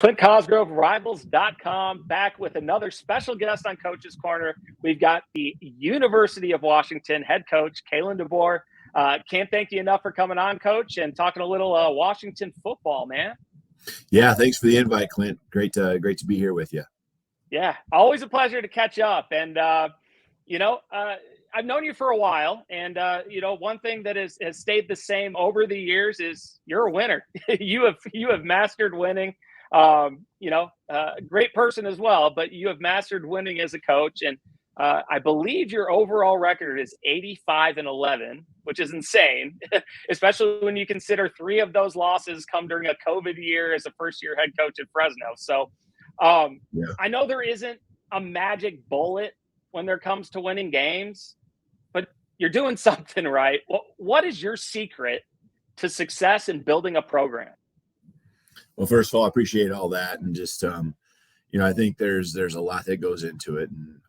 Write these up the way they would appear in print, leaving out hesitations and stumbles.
Clint Cosgrove, Rivals.com, back with another special guest on Coach's Corner. We've got the University of Washington head coach, Kalen DeBoer. Can't thank you enough for coming on, Coach, and talking a little Washington football, man. Yeah, thanks for the invite, Clint. Great to be here with you. Yeah, always a pleasure to catch up. And, I've known you for a while. And, one thing that has stayed the same over the years is you're a winner. You have mastered winning. Great person as well, but you have mastered winning as a coach. And I believe your overall record is 85-11, which is insane, especially when you consider 3 of those losses come during a COVID year as a first-year head coach at Fresno. So I know there isn't a magic bullet when there comes to winning games, but you're doing something right. What is your secret to success in building a program? Well, first of all, I appreciate all that. And just, I think there's a lot that goes into it. And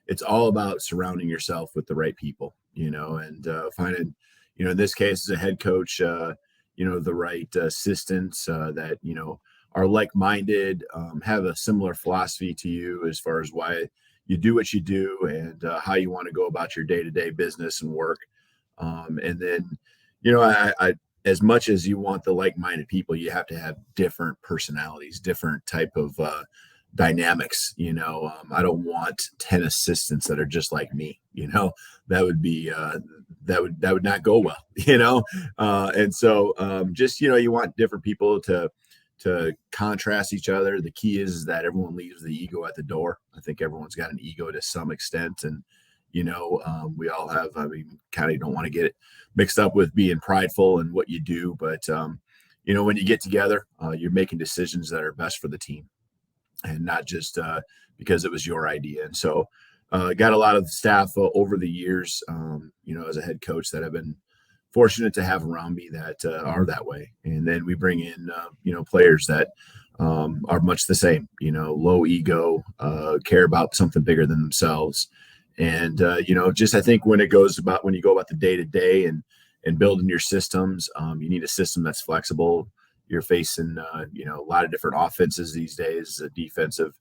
it's all about surrounding yourself with the right people, and finding, in this case, as a head coach, the right assistants that, are like-minded, have a similar philosophy to you as far as why you do what you do and how you want to go about your day-to-day business and work. And then, I as much as you want the like-minded people, you have to have different personalities, different type of dynamics. I don't want 10 assistants that are just like me. That would be that would not go well. And so just you want different people to contrast each other. The key is that everyone leaves the ego at the door. I think everyone's got an ego to some extent, and we all have. I mean, kind of don't want to get it mixed up with being prideful in what you do, but when you get together, you're making decisions that are best for the team, and not just because it was your idea. And so, got a lot of staff over the years, as a head coach that I've been fortunate to have around me that are that way. And then we bring in, players that are much the same, low ego, care about something bigger than themselves. And, I think when you go about the day to day and building your systems, you need a system that's flexible. You're facing, a lot of different offenses these days, a defensive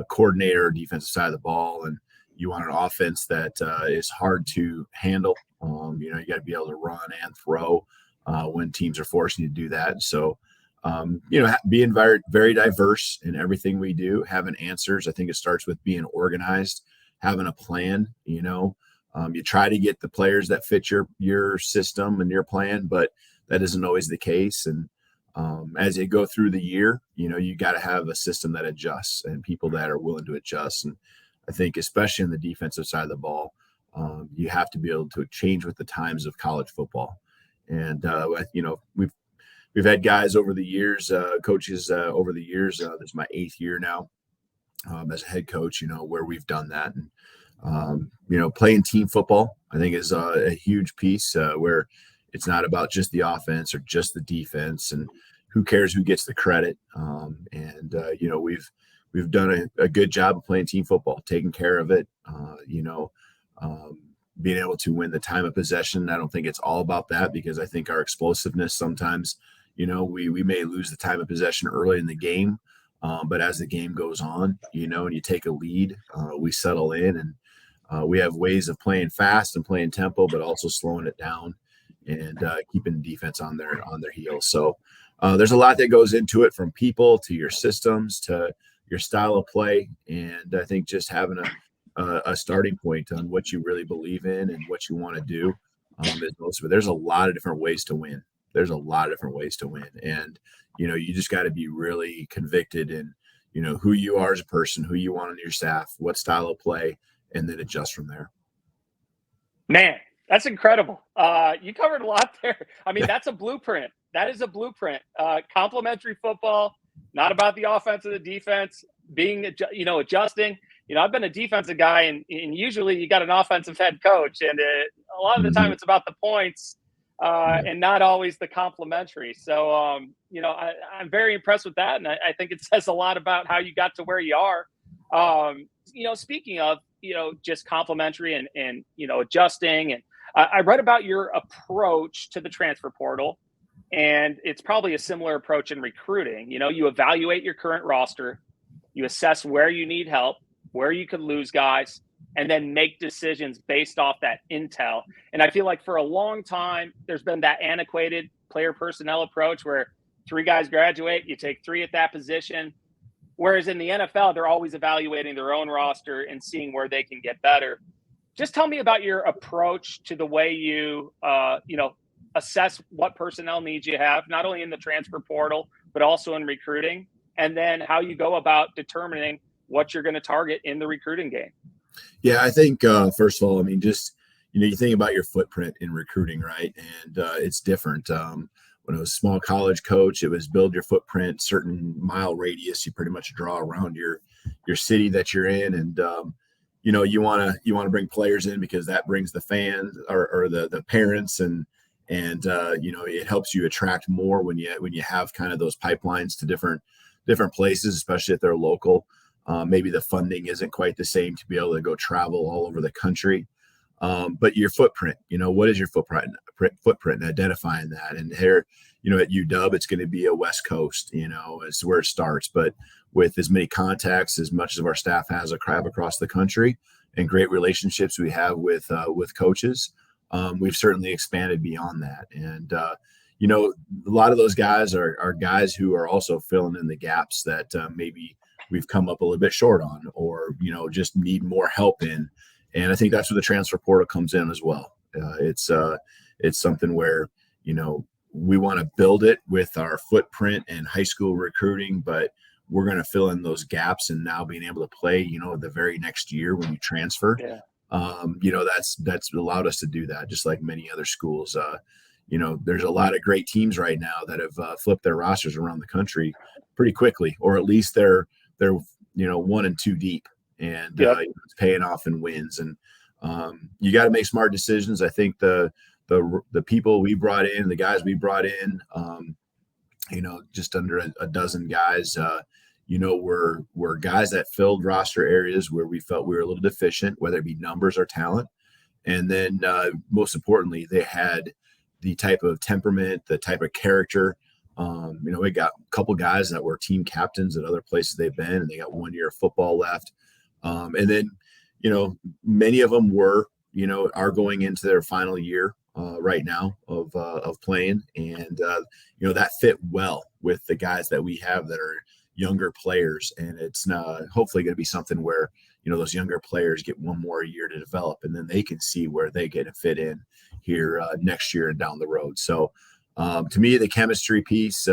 coordinator, defensive side of the ball. And you want an offense that is hard to handle. You got to be able to run and throw when teams are forcing you to do that. So, being very, very diverse in everything we do, having answers. I think it starts with being organized, having a plan. You try to get the players that fit your system and your plan, but that isn't always the case. And as you go through the year, you got to have a system that adjusts and people that are willing to adjust. And I think especially in the defensive side of the ball, you have to be able to change with the times of college football. And, we've had guys over the years, coaches over the years. This is my 8th year now as a head coach, where we've done that. And, playing team football, I think is a huge piece where it's not about just the offense or just the defense and who cares who gets the credit. We've done a good job of playing team football, taking care of it, being able to win the time of possession. I don't think it's all about that because I think our explosiveness sometimes, we may lose the time of possession early in the game. But as the game goes on, and you take a lead, we settle in and we have ways of playing fast and playing tempo, but also slowing it down and keeping the defense on their heels. So there's a lot that goes into it, from people to your systems to your style of play. And I think just having a starting point on what you really believe in and what you want to do is most of it. There's a lot of different ways to win. And, you just got to be really convicted in, who you are as a person, who you want on your staff, what style of play, and then adjust from there. Man, that's incredible. You covered a lot there. I mean, that's a blueprint. That is a blueprint. Complementary football, not about the offense or the defense, being, adjusting. I've been a defensive guy, and usually you got an offensive head coach, and a lot of the time it's about the points and not always the complementary. So, I'm very impressed with that, and I think it says a lot about how you got to where you are. Speaking of, just complementary and adjusting, and I read about your approach to the transfer portal. And it's probably a similar approach in recruiting. You evaluate your current roster, you assess where you need help, where you could lose guys, and then make decisions based off that intel. And I feel like for a long time, there's been that antiquated player personnel approach where 3 guys graduate, you take 3 at that position. Whereas in the NFL, they're always evaluating their own roster and seeing where they can get better. Just tell me about your approach to the way you, assess what personnel needs you have, not only in the transfer portal, but also in recruiting, and then how you go about determining what you're going to target in the recruiting game. Yeah, I think, first of all, I mean, just, you think about your footprint in recruiting, right? And it's different. When I was a small college coach, it was build your footprint, certain mile radius you pretty much draw around your city that you're in. And, you want to bring players in because that brings the fans or the parents and it helps you attract more when you have kind of those pipelines to different places, especially if they're local. Maybe the funding isn't quite the same to be able to go travel all over the country. But your footprint, what is your footprint and identifying that? And here, at UW, it's going to be a West Coast, is where it starts. But with as many contacts, as much as our staff has across the country and great relationships we have with coaches, we've certainly expanded beyond that. And, a lot of those guys are guys who are also filling in the gaps that maybe we've come up a little bit short on or, just need more help in. And I think that's where the transfer portal comes in as well. It's something where, we want to build it with our footprint and high school recruiting, but we're going to fill in those gaps and now being able to play, the very next year when you transfer. Yeah. That's allowed us to do that, just like many other schools. There's a lot of great teams right now that have flipped their rosters around the country pretty quickly, or at least they're 1 and 2 deep. And it's paying off in wins. And you got to make smart decisions. I think the people we brought in, the guys we brought in, just under a dozen guys, were guys that filled roster areas where we felt we were a little deficient, whether it be numbers or talent. And then most importantly, they had the type of temperament, the type of character. We got a couple guys that were team captains at other places they've been, and they got 1 year of football left. And then, many of them are going into their final year right now of playing. And, that fit well with the guys that we have that are younger players. And it's hopefully going to be something where, those younger players get 1 more year to develop, and then they can see where they get to fit in here next year and down the road. So to me, the chemistry piece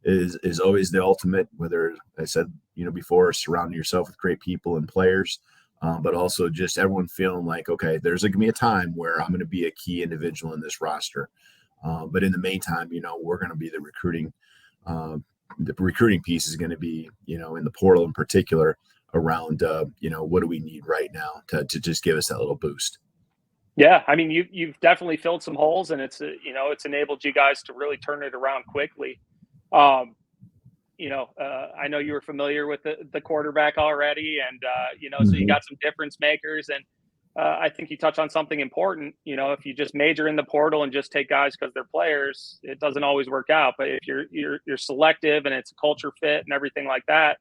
is always the ultimate, whether I said, before, surrounding yourself with great people and players, but also just everyone feeling like, okay, there's going to be a time where I'm going to be a key individual in this roster. But in the meantime, we're going to be the recruiting. The recruiting piece is going to be, in the portal in particular around, what do we need right now to just give us that little boost. Yeah, I mean, you've definitely filled some holes, and it's enabled you guys to really turn it around quickly. I know you were familiar with the quarterback already, and so you got some difference makers, and I think you touch on something important. If you just major in the portal and just take guys because they're players, it doesn't always work out. But if you're selective and it's a culture fit and everything like that,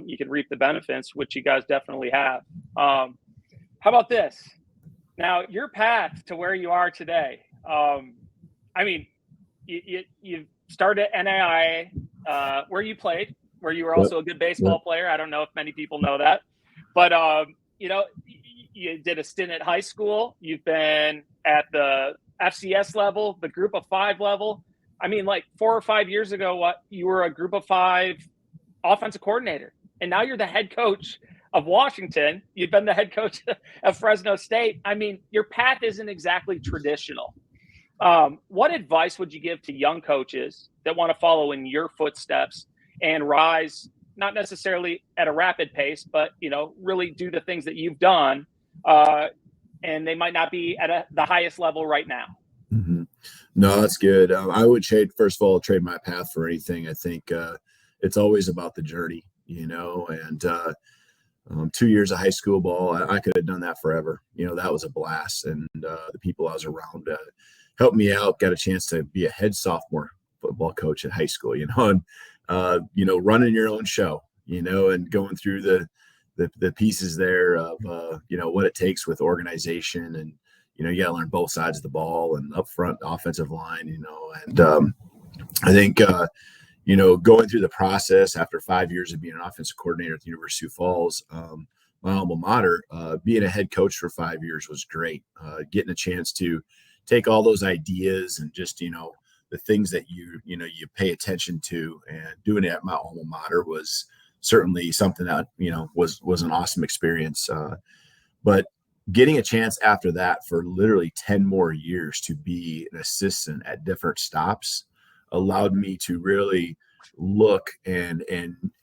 you can reap the benefits, which you guys definitely have. How about this? Now, your path to where you are today. You started at NAIA, where you played, where you were also a good baseball player. I don't know if many people know that, but you did a stint at high school. You've been at the FCS level, the Group of 5 level. I mean, like 4 or 5 years ago, you were a Group of 5 offensive coordinator, and now you're the head coach of Washington. You've been the head coach of Fresno State. I mean, your path isn't exactly traditional. What advice would you give to young coaches that want to follow in your footsteps and rise, not necessarily at a rapid pace, but, really do the things that you've done, and they might not be at the highest level right now? Mm-hmm. No, that's good. I would trade my path for anything. I think it's always about the journey, and 2 years of high school ball, I could have done that forever. That was a blast. And the people I was around helped me out, got a chance to be a head sophomore football coach at high school, and running your own show, and going through the pieces there of what it takes with organization, and you got to learn both sides of the ball and up front offensive line, and I think going through the process after 5 years of being an offensive coordinator at the University of Sioux Falls, my alma mater, being a head coach for 5 years was great. Getting a chance to take all those ideas and just, the things that you pay attention to, and doing it at my alma mater was certainly something that, was an awesome experience. But getting a chance after that for literally 10 more years to be an assistant at different stops allowed me to really look and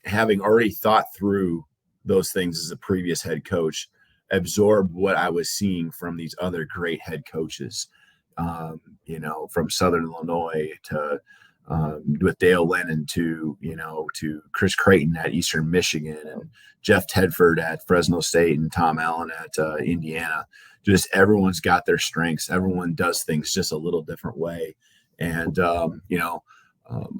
having already thought through those things as a previous head coach, absorb what I was seeing from these other great head coaches, from Southern Illinois to with Dale Lennon to Chris Creighton at Eastern Michigan, and Jeff Tedford at Fresno State, and Tom Allen at Indiana. Just everyone's got their strengths. Everyone does things just a little different way. And,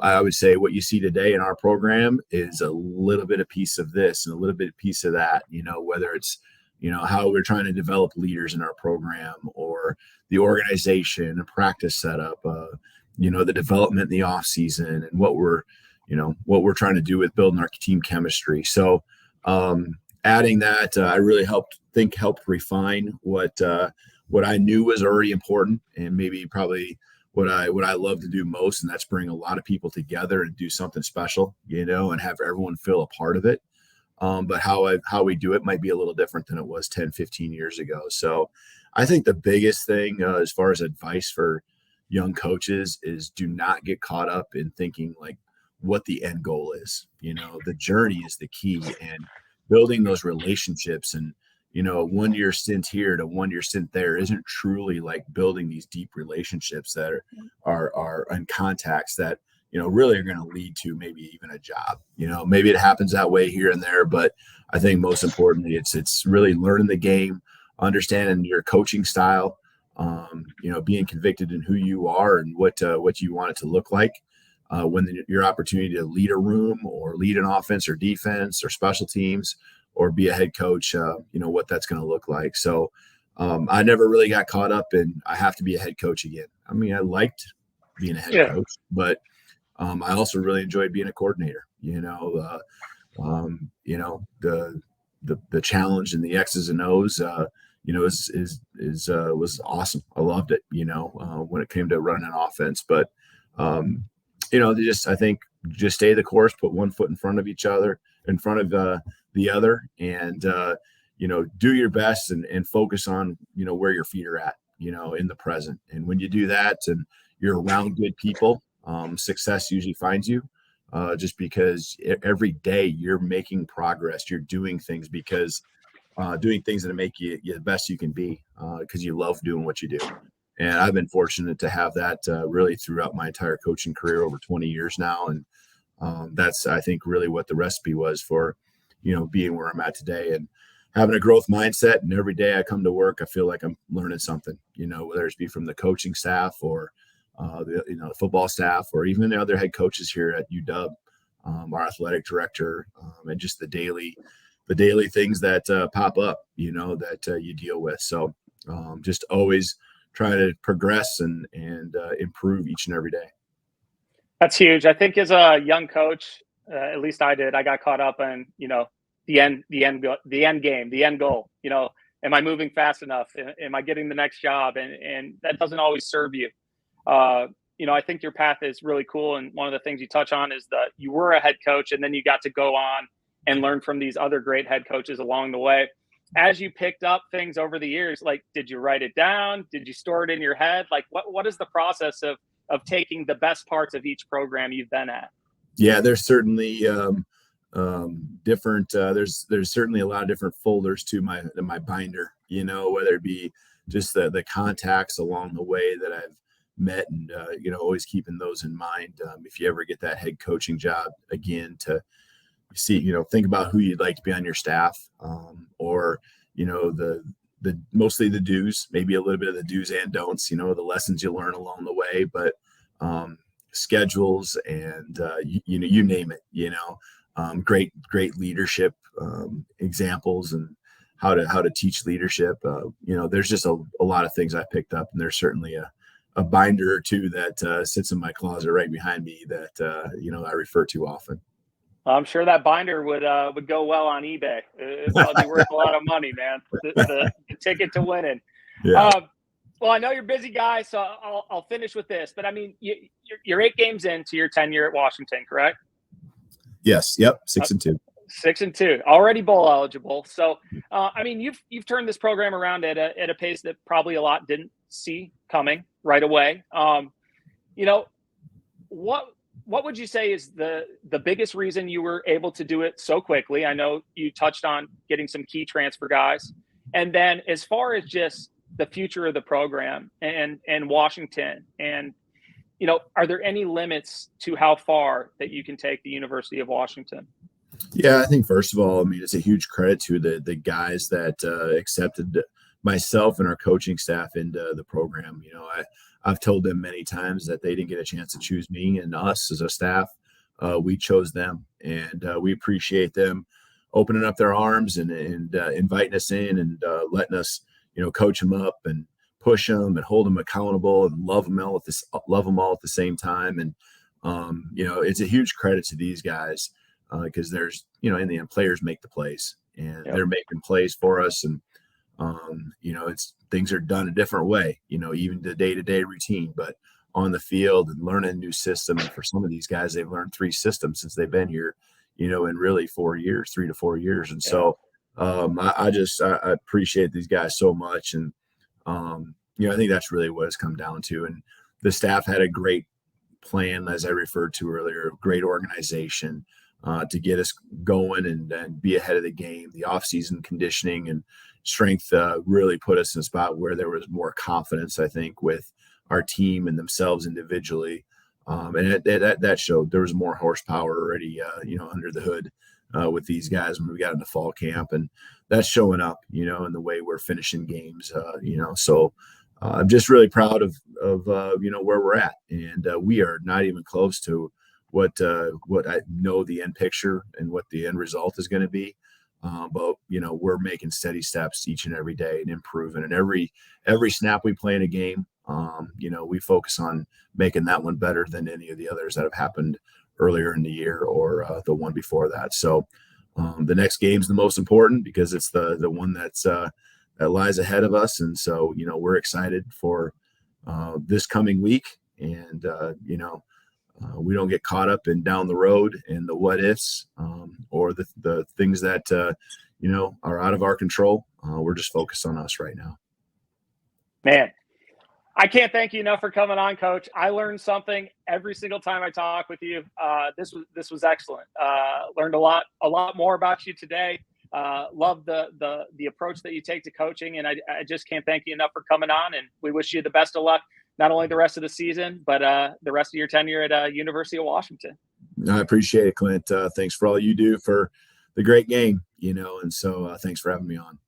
I would say what you see today in our program is a little bit of piece of this and a little bit of piece of that, whether it's, how we're trying to develop leaders in our program, or the organization and practice setup, the development in the off season, and what we're trying to do with building our team chemistry. So adding that, I really helped refine what I knew was already important, and maybe probably what I love to do most, and that's bring a lot of people together and do something special, and have everyone feel a part of it. But how we do it might be a little different than it was 10, 15 years ago. So I think the biggest thing as far as advice for young coaches is do not get caught up in thinking like what the end goal is. The journey is the key, and building those relationships, and 1 year stint here to 1 year stint there isn't truly like building these deep relationships that are in contacts that, really are going to lead to maybe even a job. Maybe it happens that way here and there, but I think most importantly, it's really learning the game, understanding your coaching style, being convicted in who you are and what you want it to look like. When your opportunity to lead a room or lead an offense or defense or special teams, or be a head coach, what that's going to look like. So I never really got caught up in, I have to be a head coach again. I mean, I liked being a head coach, but I also really enjoyed being a coordinator, the challenge and the X's and O's, was awesome. I loved it, when it came to running an offense, but I think just stay the course, put one foot in front of the other, and do your best and focus on where your feet are at in the present. And when you do that and you're around good people, success usually finds you, just because every day you're making progress, you're doing things that make you the best you can be, because you love doing what you do. And I've been fortunate to have that really throughout my entire coaching career, over 20 years now. And that's, I think, really what the recipe was for, being where I'm at today, and having a growth mindset. And every day I come to work, I feel like I'm learning something, whether it's be from the coaching staff or the football staff, or even the other head coaches here at UW, our athletic director, and just the daily things that pop up, that you deal with. So just always try to progress and improve each and every day. That's huge. I think as a young coach, at least I did, I got caught up in, the end game, the end goal. Am I moving fast enough? Am I getting the next job? And that doesn't always serve you. I think your path is really cool. And one of the things you touch on is that you were a head coach, and then you got to go on and learn from these other great head coaches along the way. As you picked up things over the years, like, did you write it down? Did you store it in your head? Like, what is the process of taking the best parts of each program you've been at? Yeah, there's certainly different. There's certainly a lot of different folders to my binder. Whether it be just the contacts along the way that I've met, and always keeping those in mind. If you ever get that head coaching job again, to see, think about who you'd like to be on your staff, or the mostly the do's, maybe a little bit of the do's and don'ts. The lessons you learn along the way, but schedules, and you name it. Great leadership examples, and how to teach leadership. There's just a lot of things I picked up, and there's certainly a binder or two that sits in my closet right behind me that I refer to often. I'm sure that binder would go well on eBay. It'd probably be worth a lot of money, man. The ticket to winning. Yeah. Well, I know you're a busy guy, so I'll finish with this. But I mean, you're 8 games into your tenure at Washington, correct? Yes. Yep. 6-2. 6-2, already bowl eligible. So, I mean, you've turned this program around at a pace that probably a lot didn't see coming right away. What would you say is the biggest reason you were able to do it so quickly? I know you touched on getting some key transfer guys, and then as far as just the future of the program and Washington, and are there any limits to how far that you can take the University of Washington? Yeah, I think first of all, I mean, it's a huge credit to the guys that accepted myself and our coaching staff into the program. I've told them many times that they didn't get a chance to choose me, and us as a staff, we chose them, and we appreciate them opening up their arms and inviting us in, and letting us, coach them up and push them and hold them accountable and love them all at the same time. And it's a huge credit to these guys. Because there's, in the end, players make the plays, and they're making plays for us. And, it's things are done a different way, even the day-to-day routine, but on the field and learning a new system. And for some of these guys, they've learned 3 systems since they've been here, in really 4 years, 3 to 4 years. And so I appreciate these guys so much. And, I think that's really what it's come down to. And the staff had a great plan, as I referred to earlier, great organization, to get us going and be ahead of the game. The offseason conditioning and strength really put us in a spot where there was more confidence, I think, with our team and themselves individually. And that showed. There was more horsepower already, under the hood with these guys when we got into fall camp. And that's showing up, in the way we're finishing games, So I'm just really proud of where we're at. And we are not even close to what I know the end picture and what the end result is going to be. But we're making steady steps each and every day and improving. And every snap we play in a game, we focus on making that one better than any of the others that have happened earlier in the year or the one before that. So the next game's the most important because it's the one that lies ahead of us. And so, we're excited for this coming week. And, we don't get caught up in down the road and the what ifs or the things that, are out of our control. We're just focused on us right now. Man, I can't thank you enough for coming on, Coach. I learned something every single time I talk with you. This was excellent. Learned a lot more about you today. Love the approach that you take to coaching, and I just can't thank you enough for coming on. And we wish you the best of luck, not only the rest of the season, but the rest of your tenure at University of Washington. I appreciate it, Clint. Thanks for all you do for the great game, and so thanks for having me on.